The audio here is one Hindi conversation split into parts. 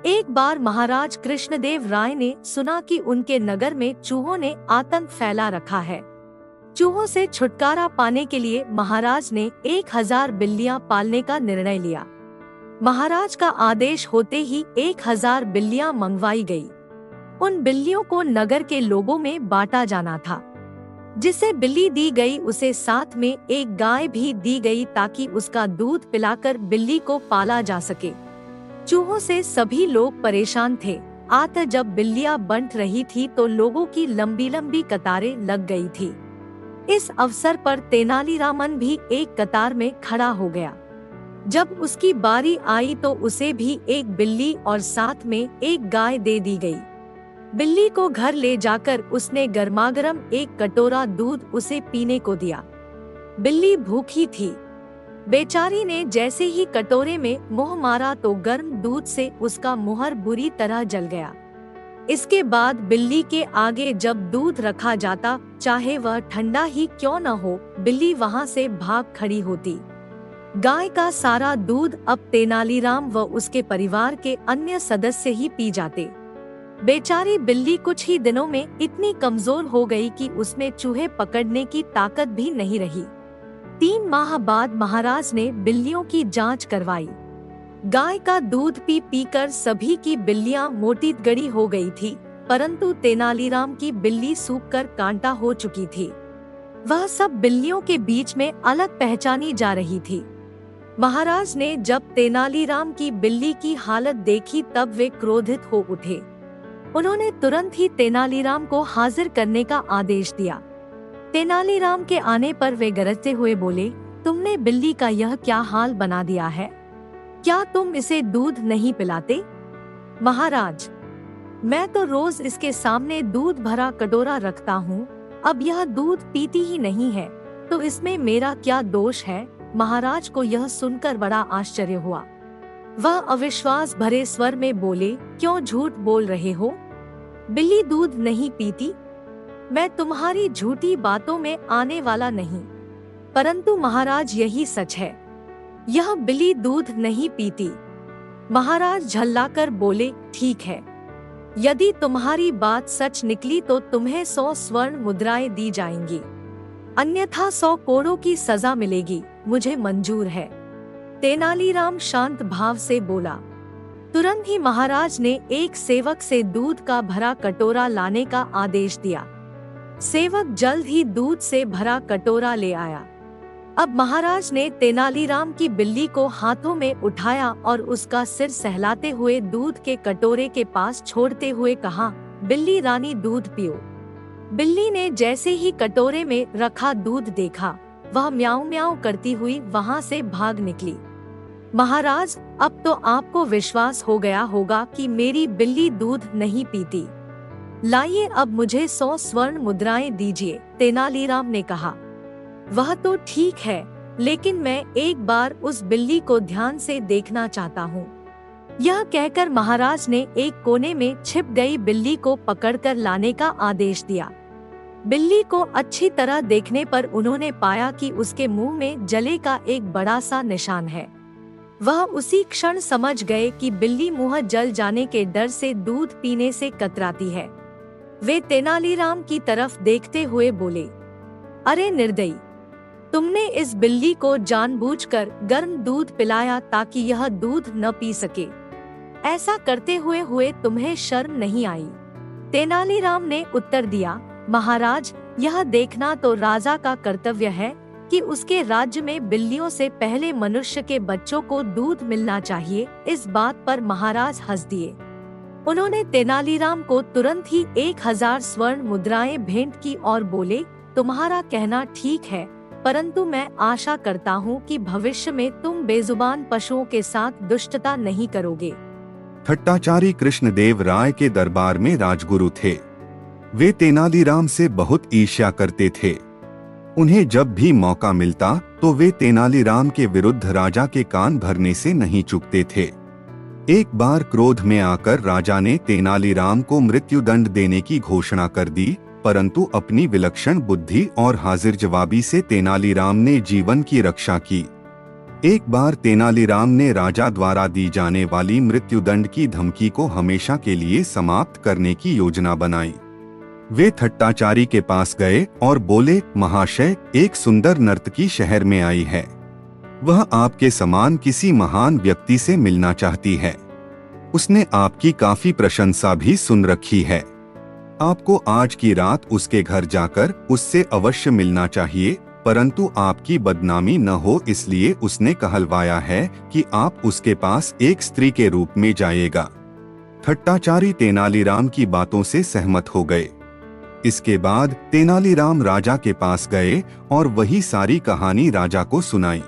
एक बार महाराज कृष्णदेव राय ने सुना कि उनके नगर में चूहों ने आतंक फैला रखा है। चूहों से छुटकारा पाने के लिए महाराज ने 1000 बिल्लियां पालने का निर्णय लिया। महाराज का आदेश होते ही 1000 बिल्लियां मंगवाई गई। उन बिल्लियों को नगर के लोगों में बांटा जाना था। जिसे बिल्ली दी गई उसे साथ में एक गाय भी दी गई ताकि उसका दूध पिलाकर बिल्ली को पाला जा सके। चूहों से सभी लोग परेशान थे। जब बिल्लियां बंट रही थी तो लोगों की लंबी लंबी कतारें लग गई थी। इस अवसर पर तेनालीरामन भी एक कतार में खड़ा हो गया। जब उसकी बारी आई तो उसे भी एक बिल्ली और साथ में एक गाय दे दी गई। बिल्ली को घर ले जाकर उसने गर्मागर्म एक कटोरा दूध उसे पीने को दिया। बिल्ली भूखी थी। बेचारी ने जैसे ही कटोरे में मुंह मारा तो गर्म दूध से उसका मुंह बुरी तरह जल गया। इसके बाद बिल्ली के आगे जब दूध रखा जाता, चाहे वह ठंडा ही क्यों न हो, बिल्ली वहां से भाग खड़ी होती। गाय का सारा दूध अब तेनालीराम व उसके परिवार के अन्य सदस्य ही पी जाते। बेचारी बिल्ली कुछ ही दिनों में इतनी कमजोर हो गई कि उसमें चूहे पकड़ने की ताकत भी नहीं रही। 3 माह बाद महाराज ने बिल्लियों की जांच करवाई। गाय का दूध पी पीकर सभी की बिल्लियां मोटी गड़ी हो गई थी, परंतु तेनालीराम की बिल्ली सूखकर कांटा हो चुकी थी। वह सब बिल्लियों के बीच में अलग पहचानी जा रही थी। महाराज ने जब तेनालीराम की बिल्ली की हालत देखी तब वे क्रोधित हो उठे। उन्होंने तुरंत ही तेनालीराम को हाजिर करने का आदेश दिया। तेनालीराम के आने पर वे गरजते हुए बोले, तुमने बिल्ली का यह क्या हाल बना दिया है? क्या तुम इसे दूध नहीं पिलाते? महाराज, मैं तो रोज इसके सामने दूध भरा कटोरा रखता हूँ, अब यह दूध पीती ही नहीं है, तो इसमें मेरा क्या दोष है? महाराज को यह सुनकर बड़ा आश्चर्य हुआ। वह अविश्वास भरे स्वर में बोले, क्यों झूठ बोल रहे हो? बिल्ली दूध नहीं पीती? मैं तुम्हारी झूठी बातों में आने वाला नहीं, परंतु महाराज यही सच है, यह बिल्ली दूध नहीं पीती। महाराज झल्लाकर बोले, ठीक है, यदि तुम्हारी बात सच निकली तो तुम्हें 100 स्वर्ण मुद्राएं दी जाएंगी, अन्यथा 100 कोड़ों की सजा मिलेगी, मुझे मंजूर है। तेनालीराम शांत भाव से बोला। तुरंत ही महाराज ने एक सेवक से दूध का भरा कटोरा लाने का आदेश दिया। सेवक जल्द ही दूध से भरा कटोरा ले आया। अब महाराज ने तेनालीराम की बिल्ली को हाथों में उठाया और उसका सिर सहलाते हुए दूध के कटोरे के पास छोड़ते हुए कहा, बिल्ली रानी दूध पियो। बिल्ली ने जैसे ही कटोरे में रखा दूध देखा, वह म्याऊं म्याऊं करती हुई वहां से भाग निकली। महाराज, अब तो आपको विश्वास हो गया होगा कि मेरी बिल्ली दूध नहीं पीती। लाइए अब मुझे 100 स्वर्ण मुद्राएं दीजिए, तेनालीराम ने कहा। वह तो ठीक है, लेकिन मैं एक बार उस बिल्ली को ध्यान से देखना चाहता हूँ। यह कहकर महाराज ने एक कोने में छिप गई बिल्ली को पकड़कर लाने का आदेश दिया। बिल्ली को अच्छी तरह देखने पर उन्होंने पाया कि उसके मुंह में जले का एक बड़ा सा निशान है। वह उसी क्षण समझ गए कि बिल्ली मुंह जल जाने के डर से दूध पीने से कतराती है। वे तेनालीराम की तरफ देखते हुए बोले, अरे निर्दयी, तुमने इस बिल्ली को जानबूझकर गर्म दूध पिलाया ताकि यह दूध न पी सके। ऐसा करते हुए तुम्हें शर्म नहीं आई? तेनालीराम ने उत्तर दिया, महाराज, यह देखना तो राजा का कर्तव्य है कि उसके राज्य में बिल्लियों से पहले मनुष्य के बच्चों को दूध मिलना चाहिए। इस बात पर महाराज हंस दिए। उन्होंने तेनालीराम को तुरंत ही 1000 स्वर्ण मुद्राएं भेंट की और बोले, तुम्हारा कहना ठीक है, परंतु मैं आशा करता हूँ कि भविष्य में तुम बेजुबान पशुओं के साथ दुष्टता नहीं करोगे। ठट्टाचारी कृष्णदेव राय के दरबार में राजगुरु थे। वे तेनालीराम से बहुत ईर्ष्या करते थे। उन्हें जब भी मौका मिलता तो वे तेनालीराम के विरुद्ध राजा के कान भरने से नहीं चूकते थे। एक बार क्रोध में आकर राजा ने तेनालीराम को मृत्युदंड देने की घोषणा कर दी, परंतु अपनी विलक्षण बुद्धि और हाजिर जवाबी से तेनालीराम ने जीवन की रक्षा की। एक बार तेनालीराम ने राजा द्वारा दी जाने वाली मृत्युदंड की धमकी को हमेशा के लिए समाप्त करने की योजना बनाई। वे थट्टाचारी के पास गए और बोले, महाशय, एक सुंदर नर्तकी शहर में आई है। वह आपके समान किसी महान व्यक्ति से मिलना चाहती है। उसने आपकी काफी प्रशंसा भी सुन रखी है। आपको आज की रात उसके घर जाकर उससे अवश्य मिलना चाहिए, परंतु आपकी बदनामी न हो इसलिए उसने कहलवाया है कि आप उसके पास एक स्त्री के रूप में जाइएगा। थट्टाचारी तेनालीराम की बातों से सहमत हो गए। इसके बाद तेनालीराम राजा के पास गए और वही सारी कहानी राजा को सुनाई।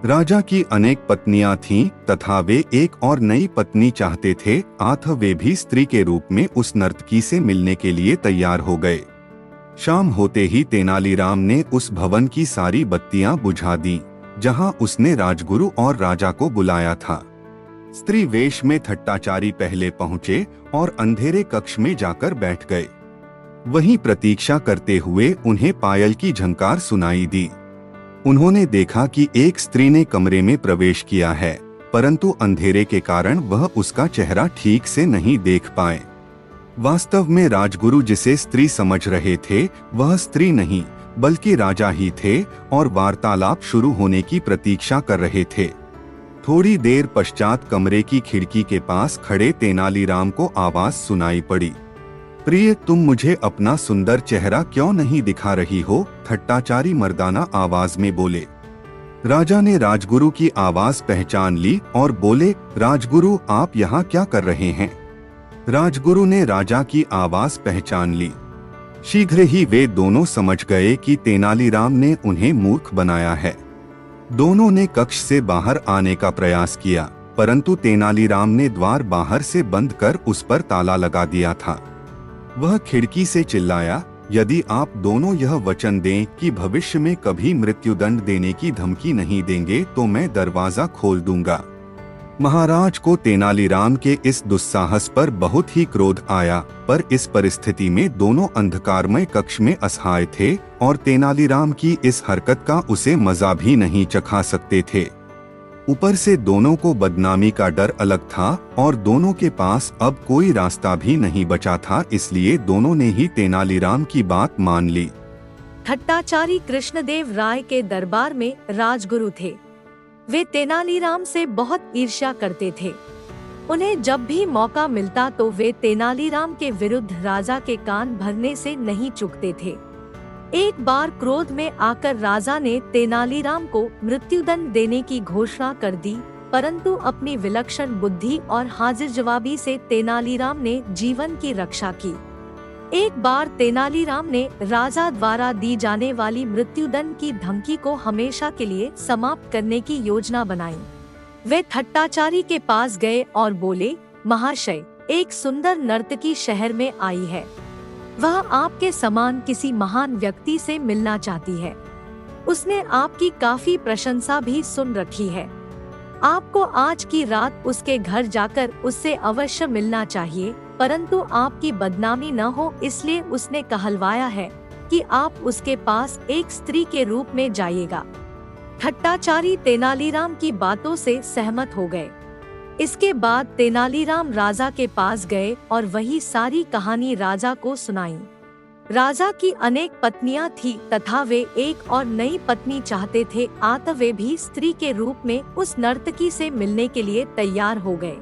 राजा की अनेक पत्नियां थीं तथा वे एक और नई पत्नी चाहते थे, अतः वे भी स्त्री के रूप में उस नर्तकी से मिलने के लिए तैयार हो गए। शाम होते ही तेनालीराम ने उस भवन की सारी बत्तियां बुझा दी जहां उसने राजगुरु और राजा को बुलाया था। स्त्री वेश में थट्टाचारी पहले पहुंचे और अंधेरे कक्ष में जाकर बैठ गए। वहीं प्रतीक्षा करते हुए उन्हें पायल की झंकार सुनाई दी। उन्होंने देखा कि एक स्त्री ने कमरे में प्रवेश किया है, परंतु अंधेरे के कारण वह उसका चेहरा ठीक से नहीं देख पाए। वास्तव में राजगुरु जिसे स्त्री समझ रहे थे वह स्त्री नहीं बल्कि राजा ही थे और वार्तालाप शुरू होने की प्रतीक्षा कर रहे थे। थोड़ी देर पश्चात कमरे की खिड़की के पास खड़े तेनालीराम को आवाज सुनाई पड़ी, प्रिय, तुम मुझे अपना सुंदर चेहरा क्यों नहीं दिखा रही हो? थट्टाचारी मर्दाना आवाज में बोले। राजा ने राजगुरु की आवाज पहचान ली और बोले, राजगुरु, आप यहाँ क्या कर रहे हैं? राजगुरु ने राजा की आवाज पहचान ली। शीघ्र ही वे दोनों समझ गए कि तेनालीराम ने उन्हें मूर्ख बनाया है। दोनों ने कक्ष से बाहर आने का प्रयास किया, परंतु तेनालीराम ने द्वार बाहर से बंद कर उस पर ताला लगा दिया था। वह खिड़की से चिल्लाया, यदि आप दोनों यह वचन दें कि भविष्य में कभी मृत्युदंड देने की धमकी नहीं देंगे तो मैं दरवाजा खोल दूंगा। महाराज को तेनालीराम के इस दुस्साहस पर बहुत ही क्रोध आया, पर इस परिस्थिति में दोनों अंधकारमय कक्ष में असहाय थे और तेनालीराम की इस हरकत का उसे मजा भी नहीं चखा सकते थे। ऊपर से दोनों को बदनामी का डर अलग था और दोनों के पास अब कोई रास्ता भी नहीं बचा था, इसलिए दोनों ने ही तेनालीराम की बात मान ली। थट्टाचारी कृष्णदेव राय के दरबार में राजगुरु थे। वे तेनालीराम से बहुत ईर्ष्या करते थे। उन्हें जब भी मौका मिलता तो वे तेनालीराम के विरुद्ध राजा के कान भरने से नहीं चूकते थे। एक बार क्रोध में आकर राजा ने तेनालीराम को मृत्युदंड देने की घोषणा कर दी, परंतु अपनी विलक्षण बुद्धि और हाजिर जवाबी से तेनालीराम ने जीवन की रक्षा की। एक बार तेनालीराम ने राजा द्वारा दी जाने वाली मृत्युदंड की धमकी को हमेशा के लिए समाप्त करने की योजना बनाई। वे थट्टाचारी के पास गए और बोले, महाशय, एक सुंदर नर्तकी शहर में आई है। वह आपके समान किसी महान व्यक्ति से मिलना चाहती है। उसने आपकी काफी प्रशंसा भी सुन रखी है। आपको आज की रात उसके घर जाकर उससे अवश्य मिलना चाहिए, परंतु आपकी बदनामी न हो इसलिए उसने कहलवाया है कि आप उसके पास एक स्त्री के रूप में जाइएगा। थट्टाचारी तेनालीराम की बातों से सहमत हो गए। इसके बाद तेनालीराम राजा के पास गए और वही सारी कहानी राजा को सुनाई। राजा की अनेक पत्नियां थी तथा वे एक और नई पत्नी चाहते थे, अतः वे भी स्त्री के रूप में उस नर्तकी से मिलने के लिए तैयार हो गए।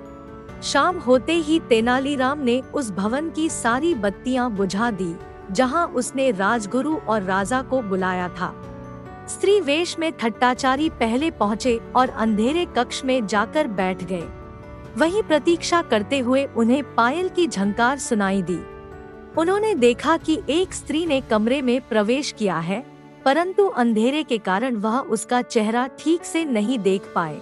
शाम होते ही तेनालीराम ने उस भवन की सारी बत्तियां बुझा दी जहां उसने राजगुरु और राजा को बुलाया था। स्त्री वेश में थट्टाचारी पहले पहुँचे और अंधेरे कक्ष में जाकर बैठ गए। वहीं प्रतीक्षा करते हुए उन्हें पायल की झंकार सुनाई दी। उन्होंने देखा कि एक स्त्री ने कमरे में प्रवेश किया है, परंतु अंधेरे के कारण वह उसका चेहरा ठीक से नहीं देख पाए।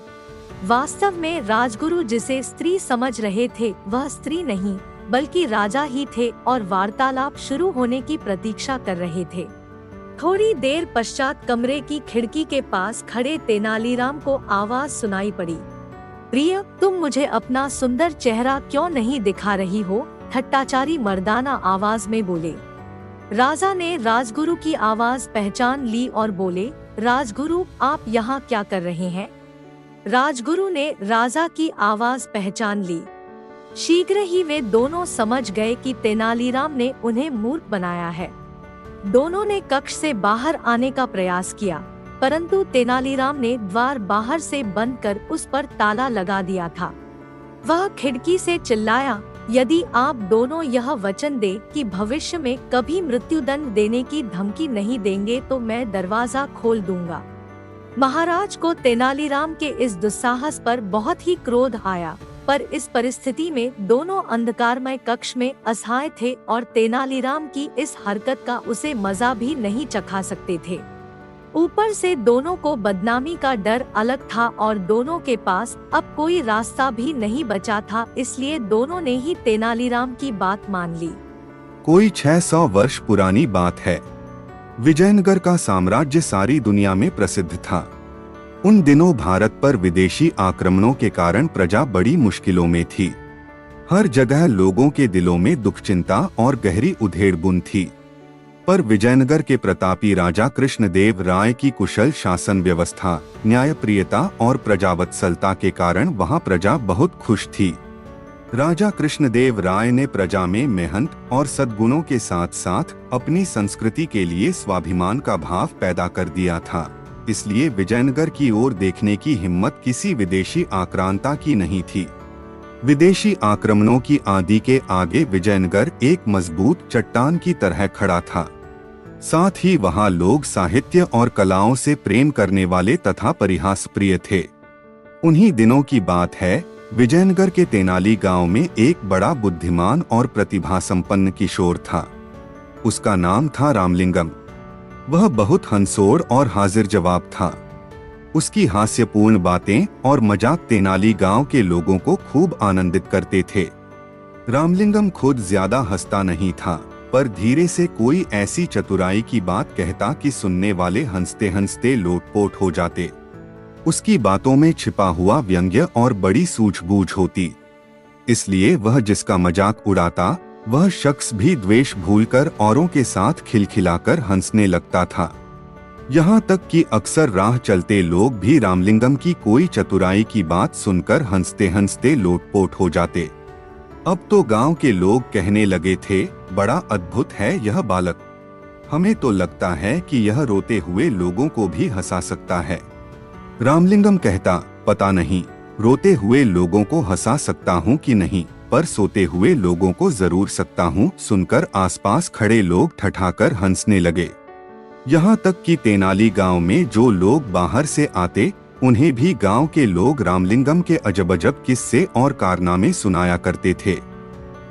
वास्तव में राजगुरु जिसे स्त्री समझ रहे थे वह स्त्री नहीं बल्कि राजा ही थे और वार्तालाप शुरू होने की प्रतीक्षा कर रहे थे। थोड़ी देर पश्चात कमरे की खिड़की के पास खड़े तेनालीराम को आवाज सुनाई पड़ी, प्रिय, तुम मुझे अपना सुंदर चेहरा क्यों नहीं दिखा रही हो? थट्टाचारी मर्दाना आवाज में बोले। राजा ने राजगुरु की आवाज पहचान ली और बोले, राजगुरु, आप यहाँ क्या कर रहे हैं? राजगुरु ने राजा की आवाज पहचान ली। शीघ्र ही वे दोनों समझ गए कि तेनालीराम ने उन्हें मूर्ख बनाया है। दोनों ने कक्ष से बाहर आने का प्रयास किया, परंतु तेनालीराम ने द्वार बाहर से बंद कर उस पर ताला लगा दिया था। वह खिड़की से चिल्लाया, यदि आप दोनों यह वचन दे कि भविष्य में कभी मृत्युदंड देने की धमकी नहीं देंगे तो मैं दरवाजा खोल दूंगा। महाराज को तेनालीराम के इस दुस्साहस पर बहुत ही क्रोध आया, पर इस परिस्थिति में दोनों अंधकारमय कक्ष में असहाय थे और तेनालीराम की इस हरकत का उसे मजा भी नहीं चखा सकते थे। ऊपर से दोनों को बदनामी का डर अलग था और दोनों के पास अब कोई रास्ता भी नहीं बचा था, इसलिए दोनों ने ही तेनालीराम की बात मान ली। कोई 600 वर्ष पुरानी बात है। विजयनगर का साम्राज्य सारी दुनिया में प्रसिद्ध था। उन दिनों भारत पर विदेशी आक्रमणों के कारण प्रजा बड़ी मुश्किलों में थी। हर जगह लोगों के दिलों में दुख, चिंता और गहरी उधेड़-बुन थी। पर विजयनगर के प्रतापी राजा कृष्णदेव राय की कुशल शासन व्यवस्था, न्यायप्रियता और प्रजावत्सलता के कारण वहां प्रजा बहुत खुश थी। राजा कृष्णदेव राय ने प्रजा में मेहनत और सद्गुणों के साथ साथ अपनी संस्कृति के लिए स्वाभिमान का भाव पैदा कर दिया था। इसलिए विजयनगर की ओर देखने की हिम्मत किसी विदेशी आक्रांता की नहीं थी। विदेशी आक्रमणों की आंधी के आगे विजयनगर एक मजबूत चट्टान की तरह खड़ा था। साथ ही वहां लोग साहित्य और कलाओं से प्रेम करने वाले तथा परिहास प्रिय थे। उन्हीं दिनों की बात है, विजयनगर के तेनाली गांव में एक बड़ा बुद्धिमान और प्रतिभा संपन्न किशोर था। उसका नाम था रामलिंगम। वह बहुत हंसोड़ और हाजिर जवाब था। उसकी हास्यपूर्ण बातें और मजाक तेनाली गांव के लोगों को खूब आनंदित करते थे। रामलिंगम खुद ज्यादा हंसता नहीं था, पर धीरे से कोई ऐसी चतुराई की बात कहता कि सुनने वाले हंसते हंसते लोटपोट हो जाते। उसकी बातों में छिपा हुआ व्यंग्य और बड़ी सूझबूझ होती, इसलिए वह जिसका मजाक उड़ाता वह शख्स भी द्वेष भूलकर औरों के साथ खिलखिलाकर हंसने लगता था। यहाँ तक कि अक्सर राह चलते लोग भी रामलिंगम की कोई चतुराई की बात सुनकर हंसते हंसते लोटपोट हो जाते। अब तो गांव के लोग कहने लगे थे, बड़ा अद्भुत है यह बालक। हमें तो लगता है कि यह रोते हुए लोगों को भी हंसा सकता है। रामलिंगम कहता, पता नहीं रोते हुए लोगों को हंसा सकता हूँ कि नहीं, पर सोते हुए लोगों को जरूर सकता हूँ। सुनकर आसपास खड़े लोग ठठाकर हंसने लगे। यहाँ तक कि तेनाली गांव में जो लोग बाहर से आते उन्हें भी गांव के लोग रामलिंगम के अजब-अजब किस्से और कारनामे सुनाया करते थे।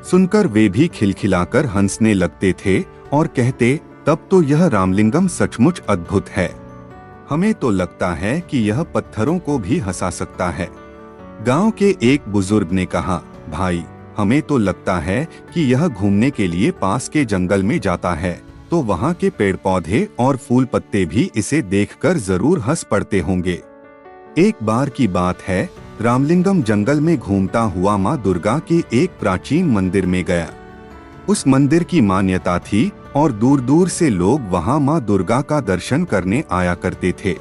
सुनकर वे भी खिलखिलाकर हंसने लगते थे और कहते, तब तो यह रामलिंगम सचमुच अद्भुत है। हमें तो लगता है कि यह पत्थरों को भी हंसा सकता है। गांव के एक बुजुर्ग ने कहा, भाई हमें तो लगता है कि यह घूमने के लिए पास के जंगल में जाता है, तो वहाँ के पेड़ पौधे और फूल पत्ते भी इसे देखकर जरूर हंस पड़ते होंगे। एक बार की बात है, रामलिंगम जंगल में घूमता हुआ माँ दुर्गा के एक प्राचीन मंदिर में गया। उस मंदिर की मान्यता थी और दूर दूर से लोग वहाँ माँ दुर्गा का दर्शन करने आया करते थे।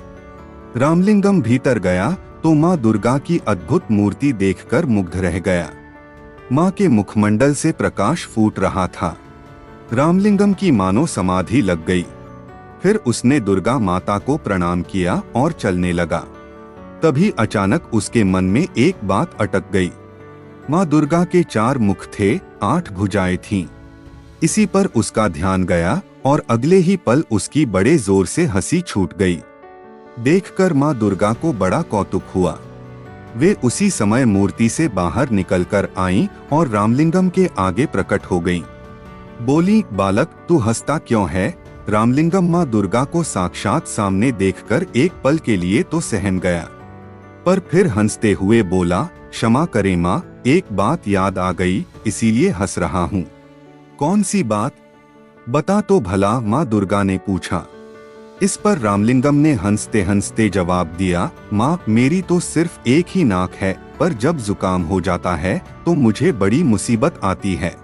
रामलिंगम भीतर गया तो माँ दुर्गा की अद्भुत मूर्ति देखकर मुग्ध रह गया। माँ के मुखमंडल से प्रकाश फूट रहा था। रामलिंगम की मानो समाधि लग गई। फिर उसने दुर्गा माता को प्रणाम किया और चलने लगा। तभी अचानक उसके मन में एक बात अटक गई। माँ दुर्गा के 4 मुख थे, 8 भुजाएं थीं। इसी पर उसका ध्यान गया और अगले ही पल उसकी बड़े जोर से हंसी छूट गई। देखकर माँ दुर्गा को बड़ा कौतुक हुआ। वे उसी समय मूर्ति से बाहर निकलकर आईं और रामलिंगम के आगे प्रकट हो गईं। बोली, बालक तू हंसता क्यों है? रामलिंगम माँ दुर्गा को साक्षात सामने देखकर एक पल के लिए तो सहम गया, पर फिर हंसते हुए बोला, क्षमा करें माँ, एक बात याद आ गई, इसीलिए हंस रहा हूँ। कौन सी बात? बता तो भला, माँ दुर्गा ने पूछा। इस पर रामलिंगम ने हंसते हंसते जवाब दिया, माँ मेरी तो सिर्फ एक ही नाक है, पर जब जुकाम हो जाता है तो मुझे बड़ी मुसीबत आती है।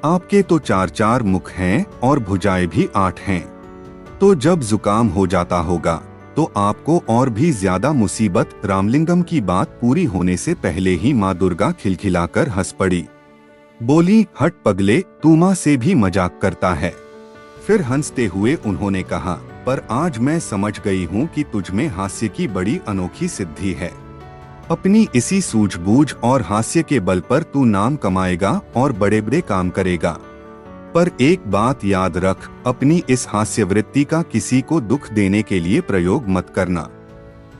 आपके तो 4 मुख हैं और भुजाएं भी 8 हैं, तो जब जुकाम हो जाता होगा तो आपको और भी ज्यादा मुसीबत। रामलिंगम की बात पूरी होने से पहले ही माँ दुर्गा खिलखिलाकर हंस पड़ी। बोली, हट पगले, तू माँ से भी मजाक करता है। फिर हंसते हुए उन्होंने कहा, पर आज मैं समझ गई हूँ कि तुझ में हास्य की बड़ी अनोखी सिद्धि है। अपनी इसी सूझबूझ और हास्य के बल पर तू नाम कमाएगा और बड़े बड़े काम करेगा। पर एक बात याद रख, अपनी इस हास्य वृत्ति का किसी को दुख देने के लिए प्रयोग मत करना।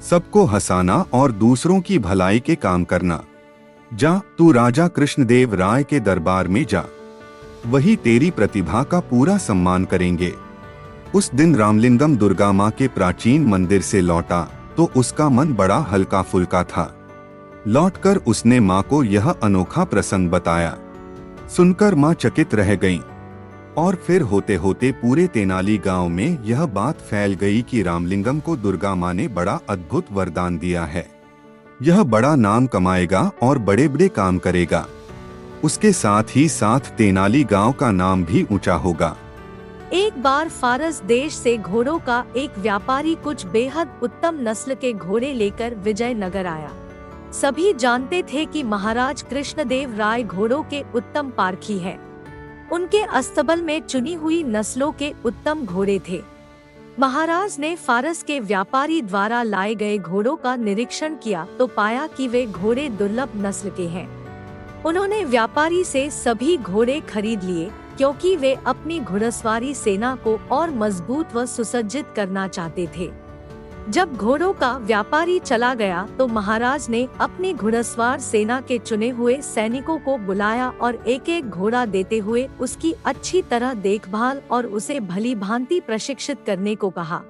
सबको हंसाना और दूसरों की भलाई के काम करना। जा, तू राजा कृष्णदेव राय के दरबार में जा, वही तेरी प्रतिभा का पूरा सम्मान करेंगे। उस दिन रामलिंगम दुर्गा माँ के प्राचीन मंदिर से लौटा तो उसका मन बड़ा हल्का फुल्का था। लौटकर उसने माँ को यह अनोखा प्रसंग बताया। सुनकर माँ चकित रह गईं। और फिर होते होते पूरे तेनाली गांव में यह बात फैल गई कि रामलिंगम को दुर्गा माँ ने बड़ा अद्भुत वरदान दिया है। यह बड़ा नाम कमाएगा और बड़े बड़े काम करेगा। उसके साथ ही साथ तेनाली गांव का नाम भी ऊंचा होगा। एक बार फारस देश से घोड़ों का एक व्यापारी कुछ बेहद उत्तम नस्ल के घोड़े लेकर विजयनगर आया। सभी जानते थे कि महाराज कृष्णदेव राय घोड़ों के उत्तम पारखी है। उनके अस्तबल में चुनी हुई नस्लों के उत्तम घोड़े थे। महाराज ने फारस के व्यापारी द्वारा लाए गए घोड़ों का निरीक्षण किया तो पाया कि वे घोड़े दुर्लभ नस्ल के हैं। उन्होंने व्यापारी से सभी घोड़े खरीद लिए क्योंकि वे अपनी घुड़सवारी सेना को और मजबूत व सुसज्जित करना चाहते थे। जब घोड़ों का व्यापारी चला गया तो महाराज ने अपनी घुड़सवार सेना के चुने हुए सैनिकों को बुलाया और एक एक घोड़ा देते हुए उसकी अच्छी तरह देखभाल और उसे भली भांति प्रशिक्षित करने को कहा।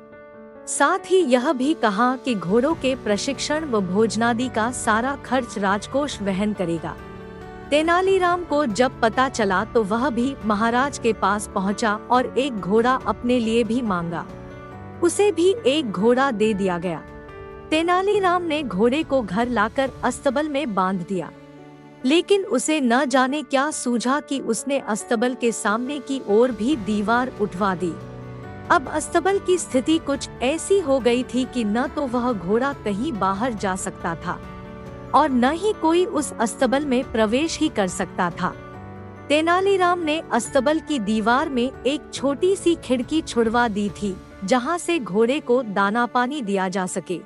साथ ही यह भी कहा कि घोड़ों के प्रशिक्षण व भोजनादि का सारा खर्च राजकोष वहन करेगा। तेनालीराम को जब पता चला तो वह भी महाराज के पास पहुंचा और एक घोड़ा अपने लिए भी मांगा। उसे भी एक घोड़ा दे दिया गया। तेनालीराम ने घोड़े को घर लाकर अस्तबल में बांध दिया, लेकिन उसे न जाने क्या सूझा कि उसने अस्तबल के सामने की ओर भी दीवार उठवा दी। अब अस्तबल की स्थिति कुछ ऐसी हो गई थी कि न तो वह घोड़ा कहीं बाहर जा सकता था और न ही कोई उस अस्तबल में प्रवेश ही कर सकता था। तेनालीराम ने अस्तबल की दीवार में एक छोटी सी खिड़की छुड़वा दी थी जहां से घोड़े को दाना पानी दिया जा सके।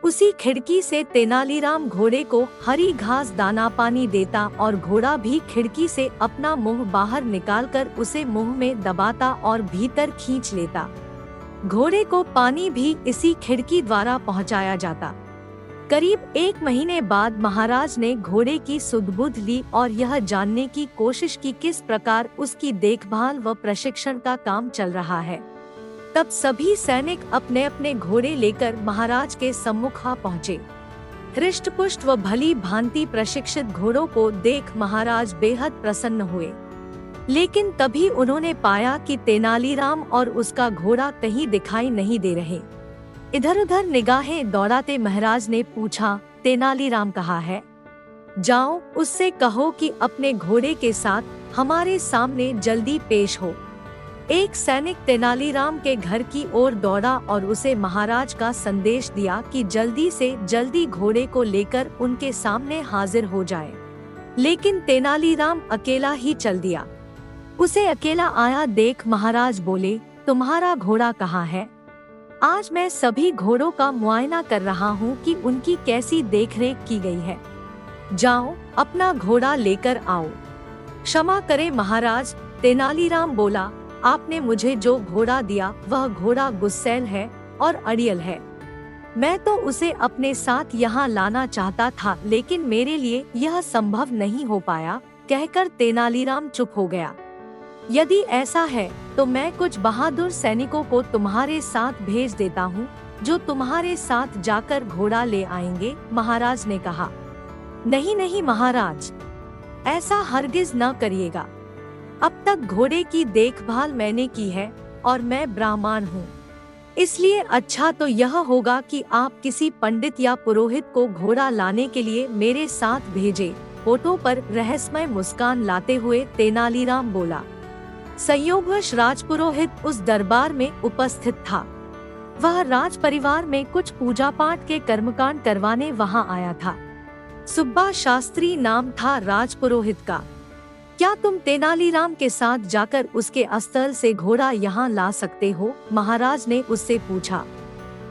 उसी खिड़की से तेनालीराम घोड़े को हरी घास दाना पानी देता और घोड़ा भी खिड़की से अपना मुंह बाहर निकालकर उसे मुंह में दबाता और भीतर खींच लेता। घोड़े को पानी भी इसी खिड़की द्वारा पहुंचाया जाता। करीब 1 महीने बाद महाराज ने घोड़े की सुध-बुध ली और यह जानने की कोशिश की किस प्रकार उसकी देखभाल व प्रशिक्षण का काम चल रहा है। तब सभी सैनिक अपने अपने घोड़े लेकर महाराज के सम्मुख आ पहुँचे। हृष्टपुष्ट व भली भांति प्रशिक्षित घोड़ों को देख महाराज बेहद प्रसन्न हुए। लेकिन तभी उन्होंने पाया कि तेनालीराम और उसका घोड़ा कहीं दिखाई नहीं दे रहे। इधर उधर निगाहें दौड़ाते महाराज ने पूछा, तेनालीराम कहाँ है? जाओ, उससे कहो कि अपने घोड़े के साथ हमारे सामने जल्दी पेश हो। एक सैनिक तेनालीराम के घर की ओर दौड़ा और उसे महाराज का संदेश दिया कि जल्दी से जल्दी घोड़े को लेकर उनके सामने हाजिर हो जाए। लेकिन तेनालीराम अकेला ही चल दिया। उसे अकेला आया देख महाराज बोले, तुम्हारा घोड़ा कहाँ है? आज मैं सभी घोड़ों का मुआयना कर रहा हूँ कि उनकी कैसी देखरेख की गई है। जाओ, अपना घोड़ा लेकर आओ। क्षमा करे महाराज, तेनालीराम बोला, आपने मुझे जो घोड़ा दिया वह घोड़ा गुस्सैल है और अड़ियल है। मैं तो उसे अपने साथ यहाँ लाना चाहता था, लेकिन मेरे लिए यह संभव नहीं हो पाया। कहकर तेनालीराम चुप हो गया। यदि ऐसा है तो मैं कुछ बहादुर सैनिकों को तुम्हारे साथ भेज देता हूँ, जो तुम्हारे साथ जाकर घोड़ा ले आएंगे। महाराज ने कहा, नहीं नहीं महाराज, ऐसा हरगिज न करिएगा। अब तक घोड़े की देखभाल मैंने की है और मैं ब्राह्मण हूँ, इसलिए अच्छा तो यह होगा कि आप किसी पंडित या पुरोहित को घोड़ा लाने के लिए मेरे साथ भेजें। होठों पर रहस्यमय मुस्कान लाते हुए तेनालीराम बोला। संयोगवश राजपुरोहित उस दरबार में उपस्थित था। वह राज परिवार में कुछ पूजा पाठ के कर्मकांड करवाने वहां आया था। सुब्बा शास्त्री नाम था राजपुरोहित का। क्या तुम तेनालीराम के साथ जाकर उसके अस्तर से घोड़ा यहाँ ला सकते हो? महाराज ने उससे पूछा।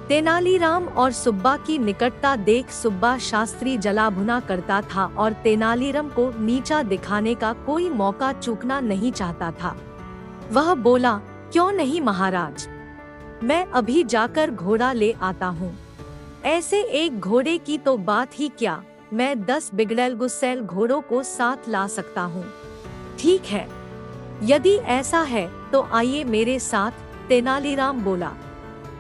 तेनालीराम और सुब्बा की निकटता देख सुब्बा शास्त्री जला भुना करता था और तेनालीराम को नीचा दिखाने का कोई मौका चूकना नहीं चाहता था। वह बोला, क्यों नहीं महाराज, मैं अभी जाकर घोड़ा ले आता हूँ। ऐसे एक घोड़े की तो बात ही क्या, मैं 10 बिगड़ैल गुस्सैल घोड़ों को साथ ला सकता हूँ। ठीक है, यदि ऐसा है तो आइए मेरे साथ, तेनालीराम बोला।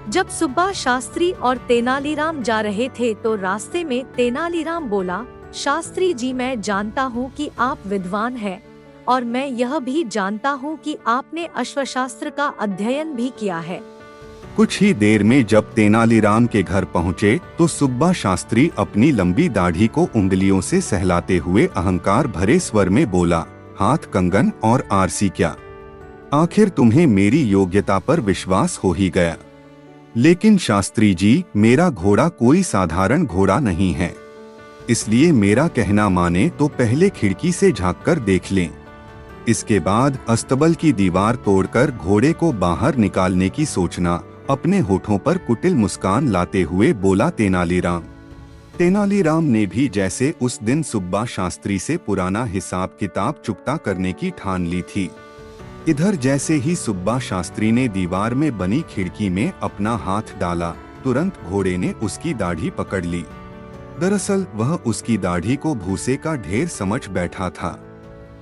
जब सुब्बा शास्त्री और तेनालीराम जा रहे थे तो रास्ते में तेनालीराम बोला, शास्त्री जी, मैं जानता हूँ कि आप विद्वान हैं और मैं यह भी जानता हूँ कि आपने अश्वशास्त्र का अध्ययन भी किया है। कुछ ही देर में जब तेनालीराम के घर पहुँचे तो सुब्बा शास्त्री अपनी लंबी दाढ़ी को उंगलियों से सहलाते हुए अहंकार भरे स्वर में बोला, हाथ कंगन और आरसी क्या? आखिर तुम्हें मेरी योग्यता पर विश्वास हो ही गया। लेकिन शास्त्री जी, मेरा घोड़ा कोई साधारण घोड़ा नहीं है, इसलिए मेरा कहना माने तो पहले खिड़की से झांककर देख लें। इसके बाद अस्तबल की दीवार तोड़कर घोड़े को बाहर निकालने की सोचना, अपने होठों पर कुटिल मुस्कान लाते हुए बोला तेनालीराम। तेनालीराम ने भी जैसे उस दिन सुब्बा शास्त्री से पुराना हिसाब किताब चुकता करने की ठान ली थी। इधर जैसे ही सुब्बा शास्त्री ने दीवार में बनी खिड़की में अपना हाथ डाला, तुरंत घोड़े ने उसकी दाढ़ी पकड़ ली। दरअसल वह उसकी दाढ़ी को भूसे का ढेर समझ बैठा था।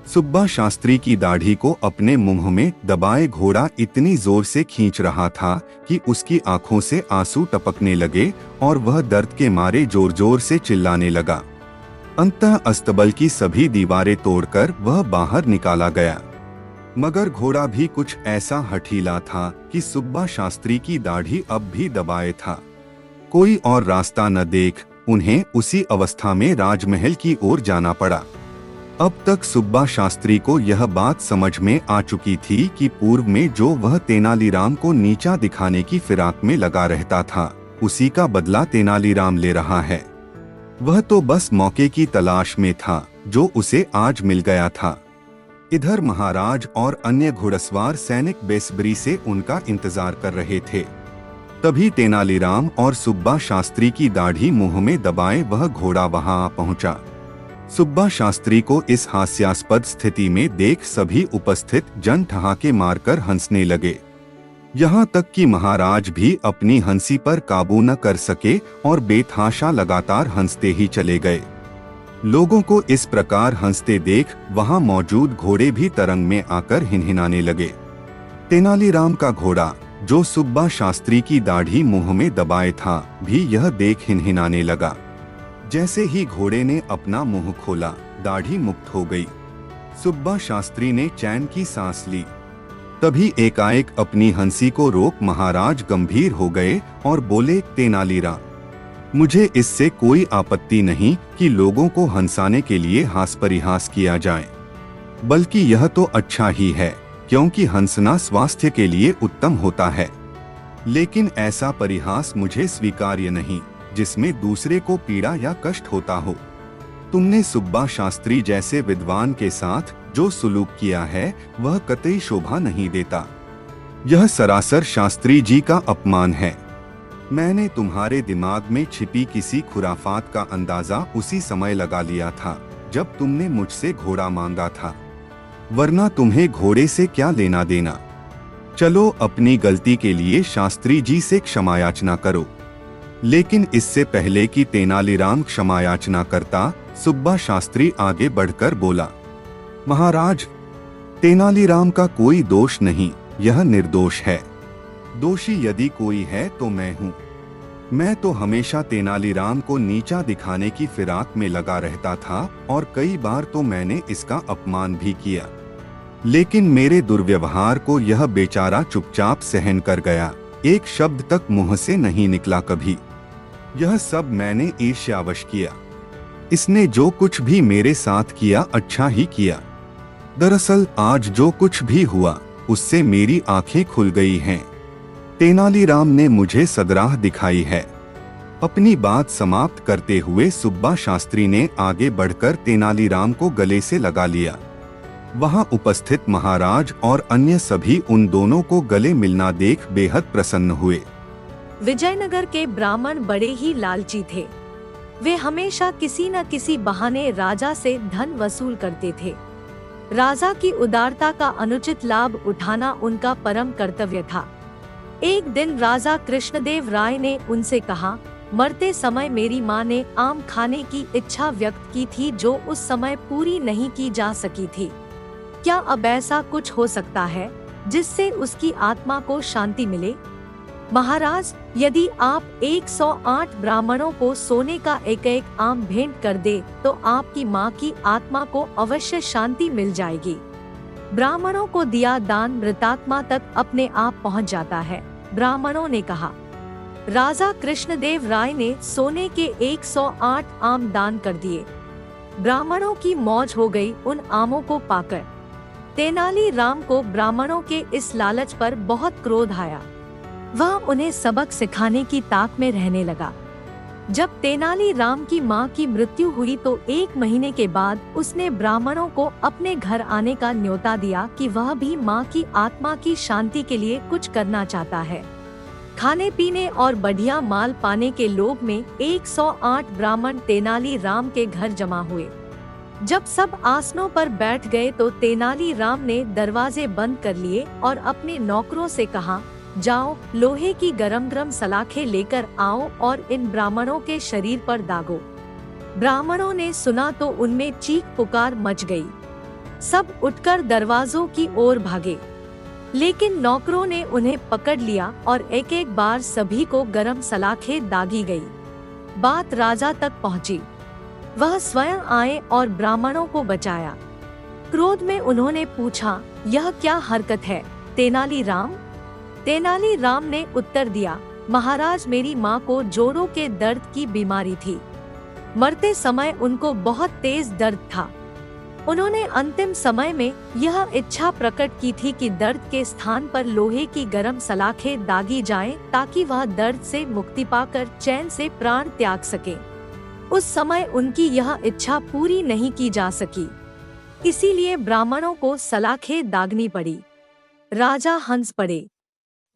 सुब्बा शास्त्री की दाढ़ी को अपने मुंह में दबाए घोड़ा इतनी जोर से खींच रहा था कि उसकी आंखों से आंसू टपकने लगे और वह दर्द के मारे जोर जोर से चिल्लाने लगा। अंततः अस्तबल की सभी दीवारें तोड़कर वह बाहर निकाला गया। मगर घोड़ा भी कुछ ऐसा हठीला था कि सुब्बा शास्त्री की दाढ़ी अब भी दबाए था। कोई और रास्ता न देख उन्हें उसी अवस्था में राजमहल की ओर जाना पड़ा। अब तक सुब्बा शास्त्री को यह बात समझ में आ चुकी थी कि पूर्व में जो वह तेनालीराम को नीचा दिखाने की फिराक में लगा रहता था, उसी का बदला तेनालीराम ले रहा है। वह तो बस मौके की तलाश में था जो उसे आज मिल गया था। इधर महाराज और अन्य घुड़सवार सैनिक बेसब्री से उनका इंतजार कर रहे थे। तभी तेनालीराम और सुब्बा शास्त्री की दाढ़ी मुंह में दबाए वह घोड़ा वहां आ पहुंचा। सुब्बा शास्त्री को इस हास्यास्पद स्थिति में देख सभी उपस्थित जन ठहाके मारकर हंसने लगे। यहाँ तक कि महाराज भी अपनी हंसी पर काबू न कर सके और बेतहाशा लगातार हंसते ही चले गए। लोगों को इस प्रकार हंसते देख वहां मौजूद घोड़े भी तरंग में आकर हिनहिनाने लगे। तेनालीराम का घोड़ा, जो सुब्बा शास्त्री की दाढ़ी मुंह में दबाए था, भी यह देख हिनहिनाने लगा। जैसे ही घोड़े ने अपना मुंह खोला, दाढ़ी मुक्त हो गई। सुब्बा शास्त्री ने चैन की सांस ली। तभी एकाएक अपनी हंसी को रोक महाराज गंभीर हो गए और बोले, तेनालीराम, मुझे इससे कोई आपत्ति नहीं कि लोगों को हंसाने के लिए हास परिहास किया जाए, बल्कि यह तो अच्छा ही है क्योंकि हंसना स्वास्थ्य के लिए उत्तम होता है। लेकिन ऐसा परिहास मुझे स्वीकार्य नहीं जिसमें दूसरे को पीड़ा या कष्ट होता हो। तुमने सुब्बा शास्त्री जैसे विद्वान के साथ जो सुलूक किया है वह कतई शोभा नहीं देता। यह सरासर शास्त्री जी का अपमान है। मैंने तुम्हारे दिमाग में छिपी किसी खुराफात का अंदाजा उसी समय लगा लिया था जब तुमने मुझसे घोड़ा मांगा था, वरना तुम्हें घोड़े से क्या लेना देना। चलो अपनी गलती के लिए शास्त्री जी से क्षमा याचना करो। लेकिन इससे पहले कि तेनालीराम क्षमा याचना करता, सुब्बा शास्त्री आगे बढ़कर बोला, महाराज, तेनालीराम का कोई दोष नहीं, यह निर्दोष है। दोषी यदि कोई है तो मैं हूँ। मैं तो हमेशा तेनालीराम को नीचा दिखाने की फिराक में लगा रहता था और कई बार तो मैंने इसका अपमान भी किया, लेकिन मेरे दुर्व्यवहार को यह बेचारा चुपचाप सहन कर गया। एक शब्द तक मुंह से नहीं निकला कभी। यह सब मैंने ईर्ष्यावश किया। इसने जो कुछ भी मेरे साथ किया अच्छा ही किया। दरअसल आज जो कुछ भी हुआ उससे मेरी आंखें खुल गई हैं। तेनालीराम ने मुझे सदराह दिखाई है। अपनी बात समाप्त करते हुए सुब्बा शास्त्री ने आगे बढ़कर तेनालीराम को गले से लगा लिया। वहां उपस्थित महाराज और अन्य सभी उन दोनों को गले मिलना देख बेहद प्रसन्न हुए। विजयनगर के ब्राह्मण बड़े ही लालची थे। वे हमेशा किसी न किसी बहाने राजा से धन वसूल करते थे। राजा की उदारता का अनुचित लाभ उठाना उनका परम कर्तव्य था। एक दिन राजा कृष्णदेव राय ने उनसे कहा, मरते समय मेरी माँ ने आम खाने की इच्छा व्यक्त की थी जो उस समय पूरी नहीं की जा सकी थी। क्या अब ऐसा कुछ हो सकता है जिससे उसकी आत्मा को शांति मिले? महाराज, यदि आप 108 ब्राह्मणों को सोने का एक एक आम भेंट कर दे तो आपकी माँ की आत्मा को अवश्य शांति मिल जाएगी। ब्राह्मणों को दिया दान मृतात्मा तक अपने आप पहुँच जाता है, ब्राह्मणों ने कहा। राजा कृष्णदेव राय ने सोने के 108 आम दान कर दिए। ब्राह्मणों की मौज हो गई उन आमों को पाकर। तेनालीराम को ब्राह्मणों के इस लालच पर बहुत क्रोध आया। वह उन्हें सबक सिखाने की ताक में रहने लगा। जब तेनालीराम की मां की मृत्यु हुई तो 1 महीने के बाद उसने ब्राह्मणों को अपने घर आने का न्योता दिया कि वह भी मां की आत्मा की शांति के लिए कुछ करना चाहता है। खाने पीने और बढ़िया माल पाने के लोभ में 108 ब्राह्मण तेनालीराम के घर जमा हुए। जब सब आसनों पर बैठ गए तो तेनालीराम ने दरवाजे बंद कर लिए और अपने नौकरों से कहा, जाओ लोहे की गरम सलाखें लेकर आओ और इन ब्राह्मणों के शरीर पर दागो। ब्राह्मणों ने सुना तो उनमें चीख पुकार मच गई। सब उठकर दरवाजों की ओर भागे, लेकिन नौकरों ने उन्हें पकड़ लिया और एक एक बार सभी को गरम सलाखें दागी गई। बात राजा तक पहुंची। वह स्वयं आए और ब्राह्मणों को बचाया। क्रोध में उन्होंने पूछा, यह क्या हरकत है तेनालीराम? तेनालीराम ने उत्तर दिया, महाराज, मेरी माँ को जोड़ों के दर्द की बीमारी थी। मरते समय उनको बहुत तेज दर्द था। उन्होंने अंतिम समय में यह इच्छा प्रकट की थी कि दर्द के स्थान पर लोहे की गरम सलाखें दागी जाएं ताकि वह दर्द से मुक्ति पाकर चैन से प्राण त्याग सके। उस समय उनकी यह इच्छा पूरी नहीं की जा सकी, इसीलिए ब्राह्मणों को सलाखें दागनी पड़ी। राजा हंस पड़े।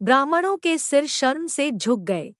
ब्राह्मणों के सिर शर्म से झुक गए।